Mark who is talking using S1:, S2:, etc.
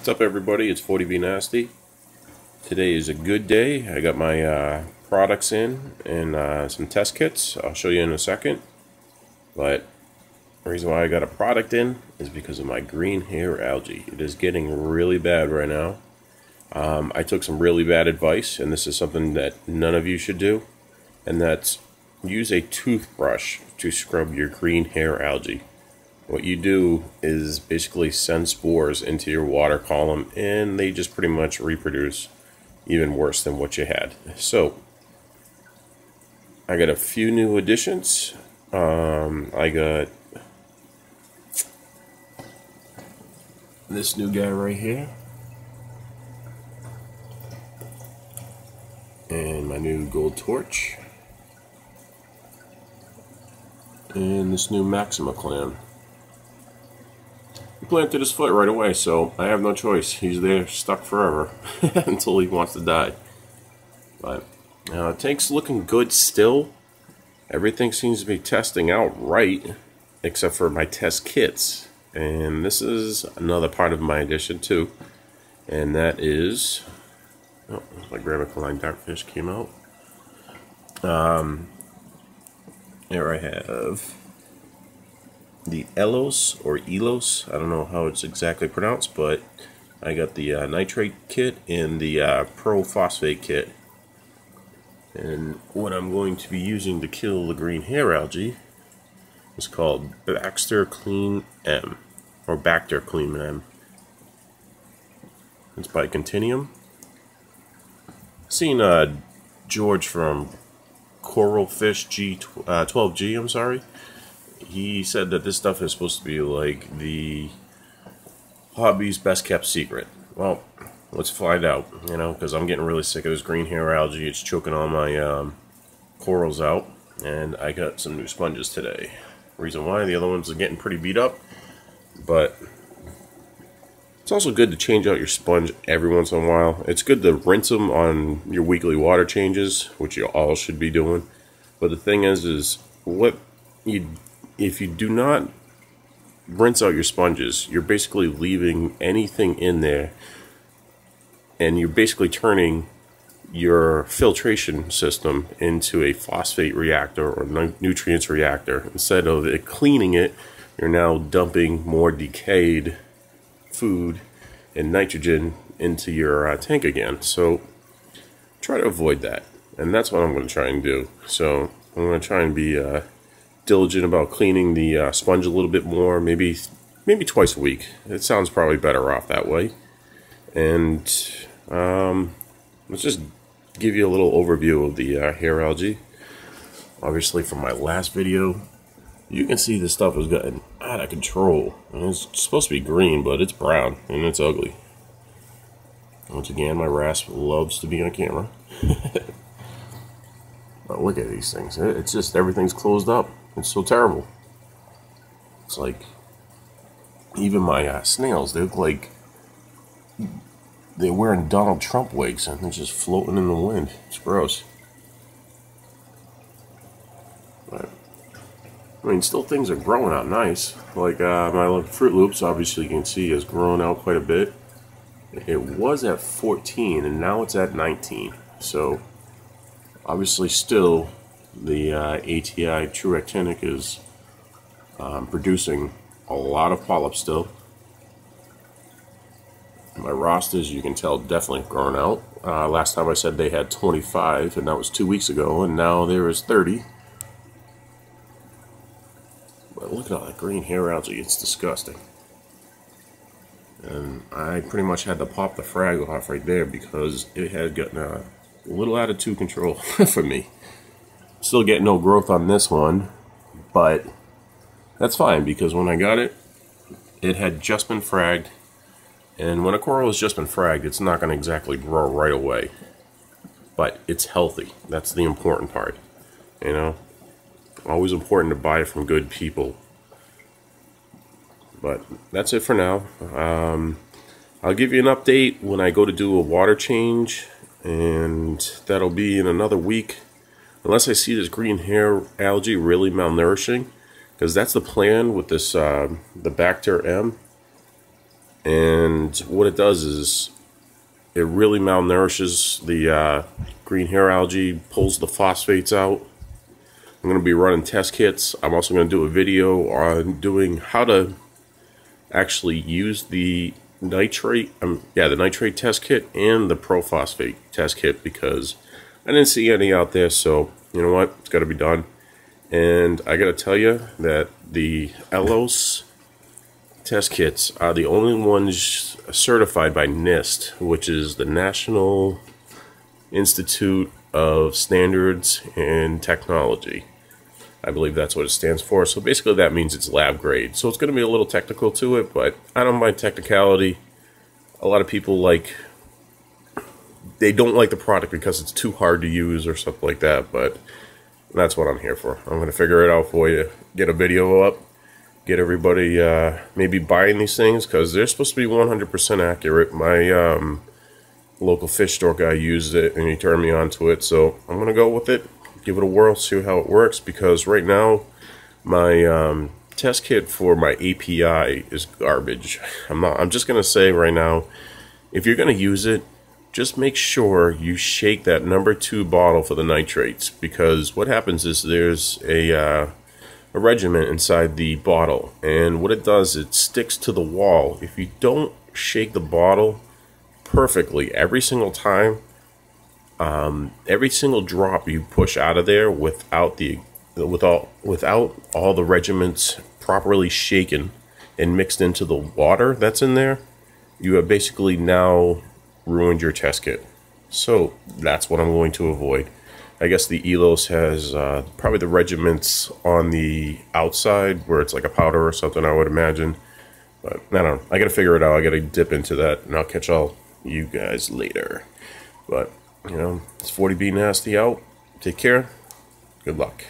S1: What's up, everybody? It's 40V Nasty. Today is a good day. I got my products in and some test kits. I'll show you in a second. But the reason why I got a product in is because of my green hair algae. It is getting really bad right now. I took some really bad advice, and this is something that none of you should do. And that's use a toothbrush to scrub your green hair algae. What you do is basically send spores into your water column, and they just pretty much reproduce even worse than what you had. So I got a few new additions. I got this new guy right here, and my new gold torch, and this new Maxima clam. He planted his foot right away, so I have no choice. He's there, stuck forever, until he wants to die. But tank's looking good still. Everything seems to be testing out right, except for my test kits. And this is another part of my addition too, and that is, oh, my Grammacoline Dartfish came out. Here I have the Elos or Elos, I don't know how it's exactly pronounced, but I got the nitrate kit and the pro phosphate kit. And what I'm going to be using to kill the green hair algae is called Bacter Clean M, or Bacter Clean M. It's by Continuum. Seen George from Coral Fish 12G, I'm sorry. He said that this stuff is supposed to be like the hobby's best kept secret. Well, let's find out, you know, because I'm getting really sick of this green hair algae. It's choking all my corals out, and I got some new sponges today. Reason why, the other ones are getting pretty beat up, but it's also good to change out your sponge every once in a while. It's good to rinse them on your weekly water changes, which you all should be doing. But the thing is if you do not rinse out your sponges, you're basically leaving anything in there, and you're basically turning your filtration system into a phosphate reactor or nutrients reactor. Instead of it cleaning it, you're now dumping more decayed food and nitrogen into your tank again. So try to avoid that, and that's what I'm going to try and do. So I'm going to try and be diligent about cleaning the sponge a little bit more, maybe twice a week. It sounds probably better off that way. And let's just give you a little overview of the hair algae. Obviously, from my last video, you can see this stuff has gotten out of control. And it's supposed to be green, but it's brown and it's ugly. Once again, my rasp loves to be on camera. But look at these things. It's just everything's closed up. It's so terrible. It's like even my snails, they look like they're wearing Donald Trump wigs and they're just floating in the wind. It's gross. But I mean, still things are growing out nice. Like my little Fruit Loops, obviously you can see, has grown out quite a bit. It was at 14 and now it's at 19. So obviously still the ATI True Actinic is producing a lot of polyps still. My rostas, you can tell, definitely grown out. Last time I said they had 25, and that was 2 weeks ago, and now there is 30. But look at all that green hair algae, it's disgusting. And I pretty much had to pop the frag off right there because it had gotten a little out of control for me. Still getting no growth on this one, but that's fine because when I got it, it had just been fragged. And when a coral has just been fragged, it's not going to exactly grow right away. But it's healthy. That's the important part. You know? Always important to buy from good people. But that's it for now. I'll give you an update when I go to do a water change. And that'll be in another week. Unless I see this green hair algae really malnourishing. Because that's the plan with this, the Bacter M. and what it does is it really malnourishes the green hair algae, pulls the phosphates out. I'm going to be running test kits. I'm also going to do a video on doing how to actually use the nitrate, the nitrate test kit and the prophosphate test kit, because I didn't see any out there. So you know what, it's got to be done. And I got to tell you that the ELOS test kits are the only ones certified by NIST, which is the National Institute of Standards and Technology. I believe that's what it stands for. So basically that means it's lab grade. So it's going to be a little technical to it, but I don't mind technicality. A lot of people they don't like the product because it's too hard to use or something like that, but that's what I'm here for. I'm going to figure it out for you, get a video up, get everybody maybe buying these things, because they're supposed to be 100% accurate. My local fish store guy used it and he turned me on to it, so I'm going to go with it. Give it a whirl, see how it works, because right now my test kit for my API is garbage. I'm just gonna say right now, if you're gonna use it, just make sure you shake that #2 bottle for the nitrates, because what happens is there's a regiment inside the bottle, and what it does, it sticks to the wall. If you don't shake the bottle perfectly every single time, every single drop you push out of there without all the regiments properly shaken and mixed into the water that's in there, you have basically now ruined your test kit. So that's what I'm going to avoid. I guess the ELOS has probably the regiments on the outside where it's like a powder or something, I would imagine. But I don't know. I got to figure it out. I got to dip into that, and I'll catch all you guys later. But you know, it's 40B Nasty out. Take care. Good luck.